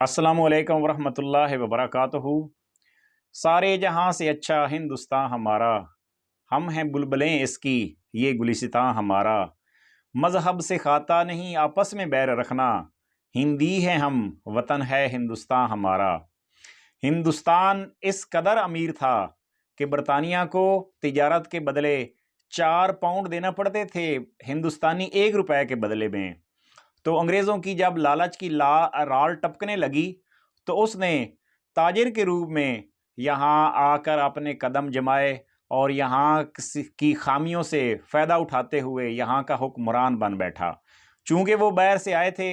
अस्सलामुअलैकुम वरहमतुल्लाहि वबरकातुहू। सारे जहां से अच्छा हिंदुस्तान हमारा, हम हैं बुलबुलें इसकी ये गुलिस्तां हमारा। मजहब से खाता नहीं आपस में बैर रखना, हिंदी है हम वतन है हिंदुस्तान हमारा। हिंदुस्तान इस कदर अमीर था कि बरतानिया को तिजारत के बदले 4 पाउंड देना पड़ते थे, हिंदुस्तानी 1 रुपए के बदले में। तो अंग्रेज़ों की जब लालच की राल टपकने लगी तो उसने ताजिर के रूप में यहाँ आकर अपने कदम जमाए और यहाँ की खामियों से फ़ायदा उठाते हुए यहाँ का हुक्मरान बन बैठा। चूँकि वो बाहर से आए थे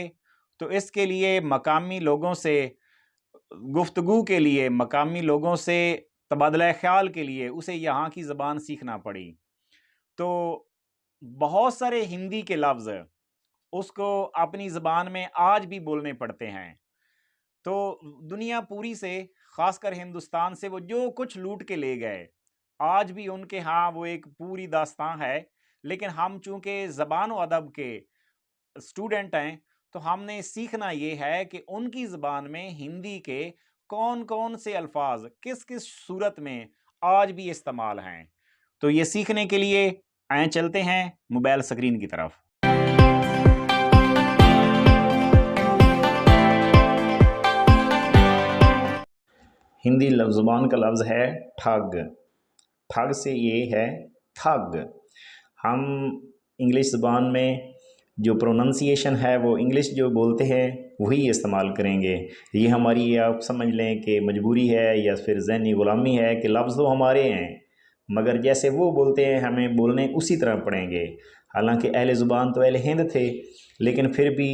तो इसके लिए मकामी लोगों से गुफ्तगू के लिए, मकामी लोगों से तबादला ख्याल के लिए उसे यहाँ की ज़बान सीखना पड़ी। तो बहुत सारे हिंदी के लफ्ज़ उसको अपनी ज़बान में आज भी बोलने पड़ते हैं। तो दुनिया पूरी से, ख़ासकर हिंदुस्तान से वो जो कुछ लूट के ले गए, आज भी उनके यहाँ वो एक पूरी दास्तां है। लेकिन हम चूँकि ज़बान व अदब के स्टूडेंट हैं, तो हमने सीखना ये है कि उनकी ज़बान में हिंदी के कौन-कौन से अल्फ़ाज़ किस-किस सूरत में आज भी इस्तेमाल हैं। तो ये सीखने के लिए आएँ चलते हैं मोबाइल स्क्रीन की तरफ। हिंदी ज़ुबान का लफ्ज़ है ठग। ठग से ये है ठग। हम इंग्लिश ज़बान में जो प्रोनंसिएशन है वो इंग्लिश जो बोलते हैं वही इस्तेमाल करेंगे। ये हमारी, आप समझ लें कि मजबूरी है या फिर ज़हनी ग़ुलामी है कि लफ्ज़ तो हमारे हैं मगर जैसे वो बोलते हैं हमें बोलने उसी तरह पड़ेंगे। हालांकि अहले ज़ुबान तो अहले हिंद थे, लेकिन फिर भी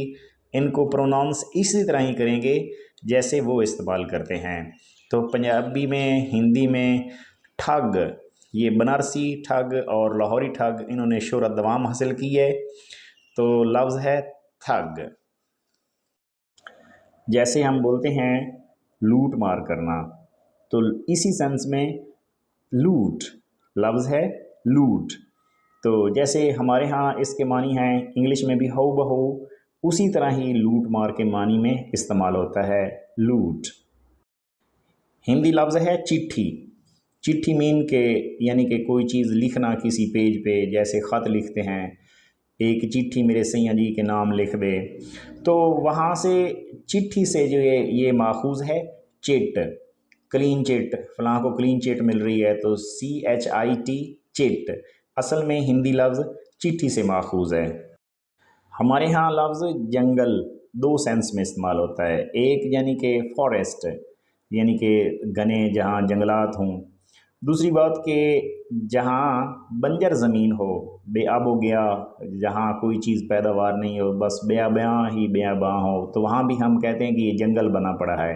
इनको प्रोनाउंस इसी तरह ही करेंगे जैसे वो इस्तेमाल करते हैं। तो पंजाबी में, हिंदी में ठग, ये बनारसी ठग और लाहौरी ठग, इन्होंने शोहरत दवाम हासिल की है। तो लफ्ज़ है ठग। जैसे हम बोलते हैं लूट मार करना, तो इसी सेंस में लूट लफ्ज़ है लूट। तो जैसे हमारे यहाँ इसके मानी हैं इंग्लिश में भी हऊ बहू, उसी तरह ही लूट मार के मानी में इस्तेमाल होता है लूट। हिंदी लफ्ज़ है चिट्ठी। चिट्ठी मीन के यानी कि कोई चीज़ लिखना किसी पेज पे, जैसे ख़त लिखते हैं, एक चिट्ठी मेरे सैया जी के नाम लिख दे, तो वहाँ से चिट्ठी से जो ये माखूज़ है चिट, क्लीन चिट, फ़लाँ को क्लीन चिट मिल रही है तो CHIT चिट, असल में हिंदी लफ्ज़ चिट्ठी से माखूज़ है। हमारे यहाँ लफ्ज़ जंगल 2 सेंस में इस्तेमाल होता है। एक यानी कि फॉरेस्ट, यानी कि घने जहाँ जंगलात हों। दूसरी बात कि जहाँ बंजर ज़मीन हो, बेआब गया, जहाँ कोई चीज़ पैदावार नहीं हो, बस बेआबां ही बेआबां हो, तो वहाँ भी हम कहते हैं कि ये जंगल बना पड़ा है।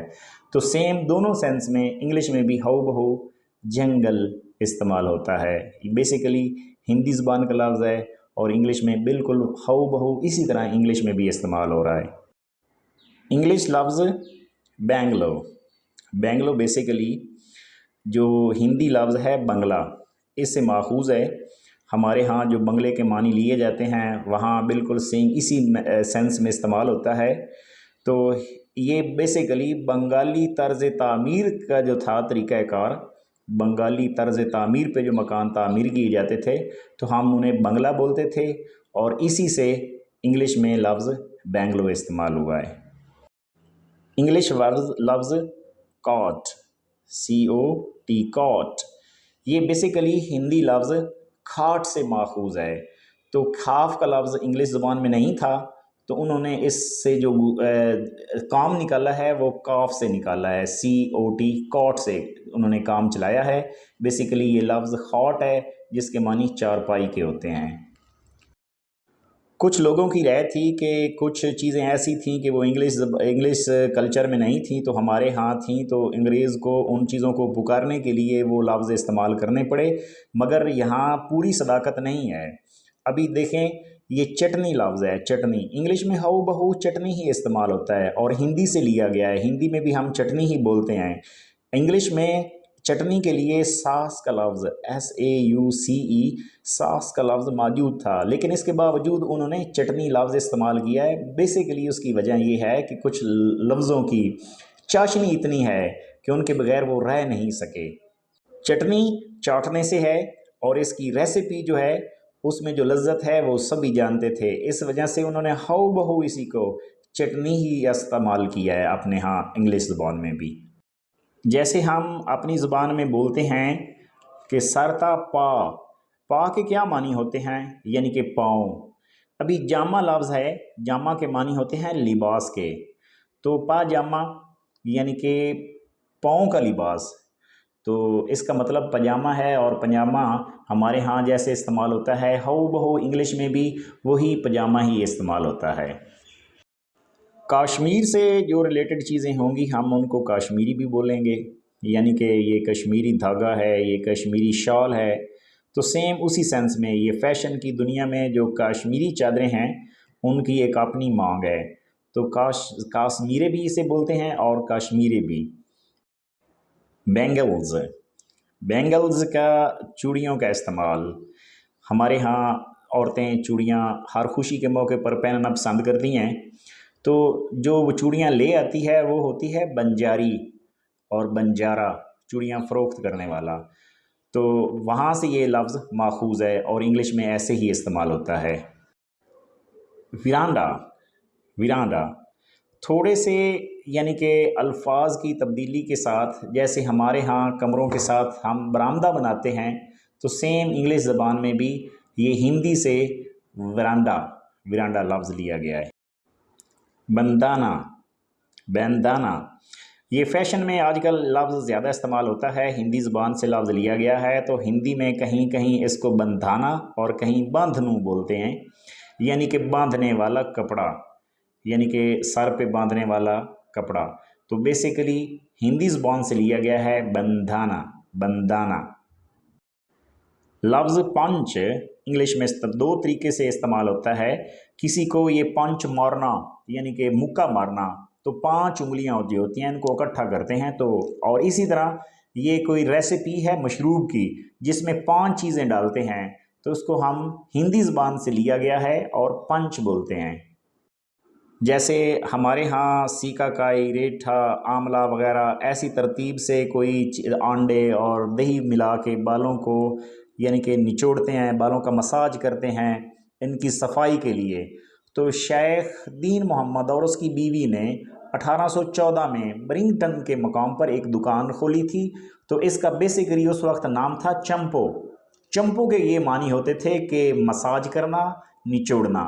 तो सेम दोनों सेंस में इंग्लिश में भी हऊ बहू जंगल इस्तेमाल होता है। बेसिकली हिंदी ज़बान का लफ्ज़ है और इंग्लिश में बिल्कुल हऊ बहू इसी तरह इंग्लिश में भी इस्तेमाल हो रहा है। इंग्लिश लफ्ज़ बेंगलो। बेंगलो बेसिकली जो हिंदी लफ्ज़ है बंगला, इससे माखूज़ है। हमारे यहाँ जो बंगले के मानी लिए जाते हैं वहाँ बिल्कुल सेम इसी सेंस में इस्तेमाल होता है। तो ये बेसिकली बंगाली तर्ज़ तामीर का जो था तरीक़ाकार, बंगाली तर्ज़ तामीर पे जो मकान तामीर किए जाते थे तो हम उन्हें बंगला बोलते थे और इसी से इंग्लिश में लफ्ज़ बेंगलो इस्तेमाल हुआ है। इंग्लिश लफ्ज़ कॉट, COT कॉट, ये बेसिकली हिंदी लफ्ज़ खाट से माखूज़ है। तो खाफ का लफ्ज़ इंग्लिश ज़बान में नहीं था तो उन्होंने इससे जो काम निकाला है वो काफ से निकाला है, COT कॉट से उन्होंने काम चलाया है। बेसिकली ये लफ्ज़ खाट है जिसके मानी चारपाई के होते हैं। कुछ लोगों की राय थी कि कुछ चीज़ें ऐसी थीं कि वो इंग्लिश कल्चर में नहीं थी तो हमारे यहाँ थीं, तो अंग्रेज़ को उन चीज़ों को पुकारने के लिए वो लफ्ज़ इस्तेमाल करने पड़े, मगर यहाँ पूरी सदाकत नहीं है। अभी देखें, ये चटनी लफ्ज़ है, चटनी, इंग्लिश में हऊ बहू चटनी ही इस्तेमाल होता है और हिंदी से लिया गया है, हिंदी में भी हम चटनी ही बोलते हैं। इंग्लिश में चटनी के लिए सास का लफ्ज़ SAUCE सास का लफ्ज़ मौजूद था, लेकिन इसके बावजूद उन्होंने चटनी लफ्ज़ इस्तेमाल किया है। बेसिकली उसकी वजह ये है कि कुछ लफ्ज़ों की चाशनी इतनी है कि उनके बगैर वो रह नहीं सके। चटनी चाटने से है और इसकी रेसिपी जो है उसमें जो लज्जत है वो सभी जानते थे, इस वजह से उन्होंने हऊ बहू इसी को चटनी ही इस्तेमाल किया है अपने यहाँ इंग्लिश ज़ुबान में भी। जैसे हम अपनी ज़ुबान में बोलते हैं कि सरता पा के क्या मानी होते हैं, यानी कि पाँव। अभी जामा लफ्ज़ है, जामा के मानी होते हैं लिबास के, तो पाजामा यानी कि पाँव का लिबास, तो इसका मतलब पजामा है। और पजामा हमारे यहाँ जैसे इस्तेमाल होता है हऊ बहू इंग्लिश में भी वही पजामा ही इस्तेमाल होता है। कश्मीर से जो रिलेटेड चीज़ें होंगी हम उनको कश्मीरी भी बोलेंगे, यानी कि ये कश्मीरी धागा है, ये कश्मीरी शॉल है। तो सेम उसी सेंस में ये फ़ैशन की दुनिया में जो कश्मीरी चादरें हैं उनकी एक अपनी मांग है, तो कश्मीरी भी इसे बोलते हैं और कश्मीरी भी। बैंगल्स, बैंगल्स का चूड़ियों का इस्तेमाल, हमारे यहाँ औरतें चूड़ियाँ हर खुशी के मौके पर पहनना पसंद करती हैं, तो जो वो चूड़ियाँ ले आती है वो होती है बंजारी और बंजारा, चूड़ियाँ फ़रोख्त करने वाला, तो वहाँ से ये लफ्ज़ माखूज़ है और इंग्लिश में ऐसे ही इस्तेमाल होता है। विरांडा, विरांडा थोड़े से यानी कि अल्फाज की तब्दीली के साथ, जैसे हमारे यहाँ कमरों के साथ हम बरामदा बनाते हैं, तो सेम इंग्लिश ज़बान में भी ये हिंदी से वरांडा विरांडा लफ्ज़ लिया गया है। बंदाना, बैंदाना, ये फ़ैशन में आजकल लफ्ज़ ज़्यादा इस्तेमाल होता है, हिंदी ज़बान से लफ्ज़ लिया गया है, तो हिंदी में कहीं कहीं इसको बंधाना और कहीं बांधनू बोलते हैं, यानी कि बांधने वाला कपड़ा, यानी कि सर पे बांधने वाला कपड़ा। तो बेसिकली हिंदी ज़बान से लिया गया है बंधाना, बंदाना। लफ्ज़ पंच इंग्लिश में दो तरीके से इस्तेमाल होता है। किसी को ये पंच मारना यानी कि मुक्का मारना, तो 5 उंगलियां होती हैं, इनको इकट्ठा करते हैं, तो और इसी तरह ये कोई रेसिपी है मशरूब की जिसमें 5 चीज़ें डालते हैं, तो उसको हम हिंदी ज़बान से लिया गया है और पंच बोलते हैं। जैसे हमारे यहाँ सीकाकाई, रेठा, आंवला वगैरह ऐसी तरतीब से कोई अंडे और दही मिला के बालों को यानी कि निचोड़ते हैं, बालों का मसाज करते हैं इनकी सफाई के लिए। तो शेख दीन मोहम्मद और उसकी बीवी ने 1814 में ब्रिंगटन के मकाम पर एक दुकान खोली थी, तो इसका बेसिकली उस वक्त नाम था चंपो। चंपो के ये मानी होते थे कि मसाज करना, निचोड़ना,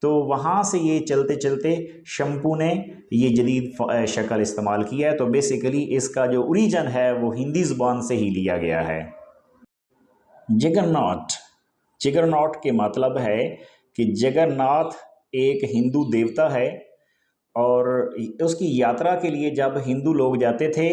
तो वहाँ से ये चलते चलते शैम्पू ने ये जदीद शक्ल इस्तेमाल किया है। तो बेसिकली इसका जो ओरिजिन है वो हिंदी ज़ुबान से ही लिया गया है। जगन्नाथ, जगन्नाथ के मतलब है कि जगन्नाथ एक हिंदू देवता है और उसकी यात्रा के लिए जब हिंदू लोग जाते थे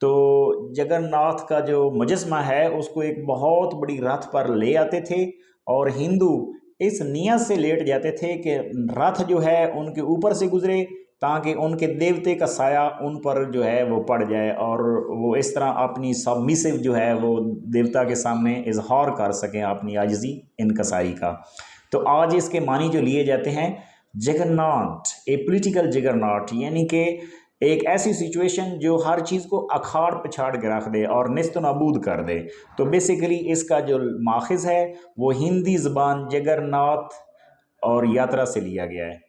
तो जगन्नाथ का जो मुजस्मा है उसको एक बहुत बड़ी रथ पर ले आते थे और हिंदू इस नियत से लेट जाते थे कि रथ जो है उनके ऊपर से गुजरे ताकि उनके देवते का साया उन पर जो है वो पड़ जाए और वो इस तरह अपनी सबमिसिव जो है वो देवता के सामने इजहार कर सकें अपनी आजिज़ी इनकसाई का। तो आज इसके मानी जो लिए जाते हैं जगन्नाथ, ए पॉलिटिकल जगन्नाथ, यानी कि एक ऐसी सिचुएशन जो हर चीज़ को अखाड़ पछाड़ के रख दे और निस्त नाबूद कर दे। तो बेसिकली इसका जो माखिज़ है वो हिंदी ज़बान जगन्नाथ और यात्रा से लिया गया है।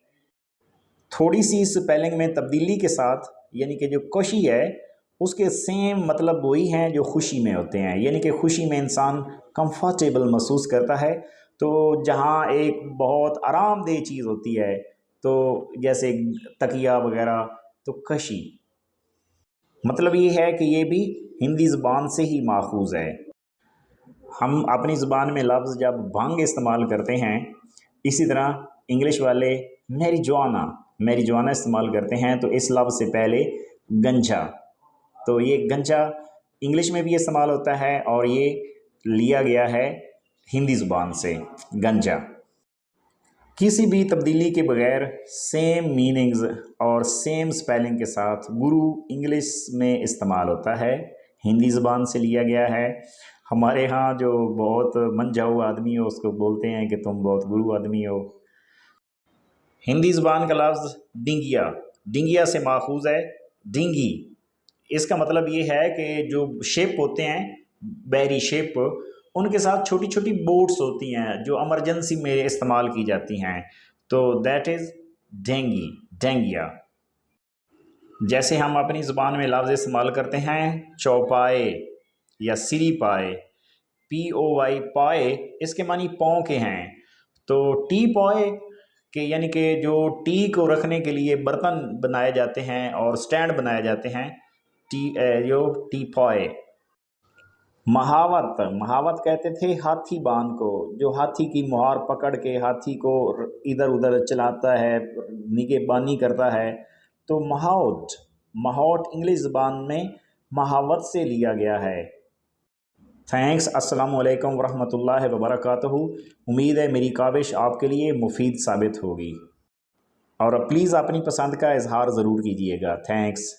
थोड़ी सी स्पेलिंग में तब्दीली के साथ, यानी कि जो खुशी है उसके सेम मतलब वही हैं जो खुशी में होते हैं, यानी कि खुशी में इंसान कंफर्टेबल महसूस करता है। तो जहाँ एक बहुत आरामदेह चीज़ होती है, तो जैसे तकिया वगैरह, तो कशी मतलब ये है कि ये भी हिंदी ज़बान से ही माखूज़ है। हम अपनी ज़बान में लफ्ज़ जब भंग इस्तेमाल करते हैं, इसी तरह इंग्लिश वाले मैरिजुआना इस्तेमाल करते हैं, तो इस लफ्ज़ से पहले गंजा, तो ये गंजा इंग्लिश में भी इस्तेमाल होता है और ये लिया गया है हिंदी ज़ुबान से गंजा। किसी भी तब्दीली के बगैर सेम मीनिंग्स और सेम स्पेलिंग के साथ गुरु इंग्लिश में इस्तेमाल होता है, हिंदी ज़बान से लिया गया है। हमारे यहाँ जो बहुत मनझाऊ आदमी हो उसको बोलते हैं कि तुम बहुत गुरु आदमी हो। हिंदी ज़बान का लफ्ज़ डिंगिया, डिंगिया से माखूज़ है डिंगी। इसका मतलब ये है कि जो शेप होते हैं बहरी शेप, उनके साथ छोटी छोटी बोट्स होती हैं जो इमरजेंसी में इस्तेमाल की जाती हैं, तो दैट इज़ डेंगी, डेंगिया। जैसे हम अपनी ज़ुबान में लफ्ज़ इस्तेमाल करते हैं चौपाए या सिरी पाए, POY पाए, इसके मानी पाँव के हैं। तो टी पॉय के यानी कि जो टी को रखने के लिए बर्तन बनाए जाते हैं और स्टैंड बनाए जाते हैं, जो टी पॉय। महावत, महावत कहते थे हाथी बान को, जो हाथी की मुहार पकड़ के हाथी को इधर उधर चलाता है, निगहबानी करता है, तो महावत, महावत इंग्लिश ज़बान में महावत से लिया गया है। थैंक्स। अस्सलामु अलैकुम वरहमतुल्लाहि वबरकातुहू। उम्मीद है मेरी काविश आपके लिए मुफीद साबित होगी, और प्लीज़ अपनी पसंद का इजहार ज़रूर कीजिएगा। थैंक्स।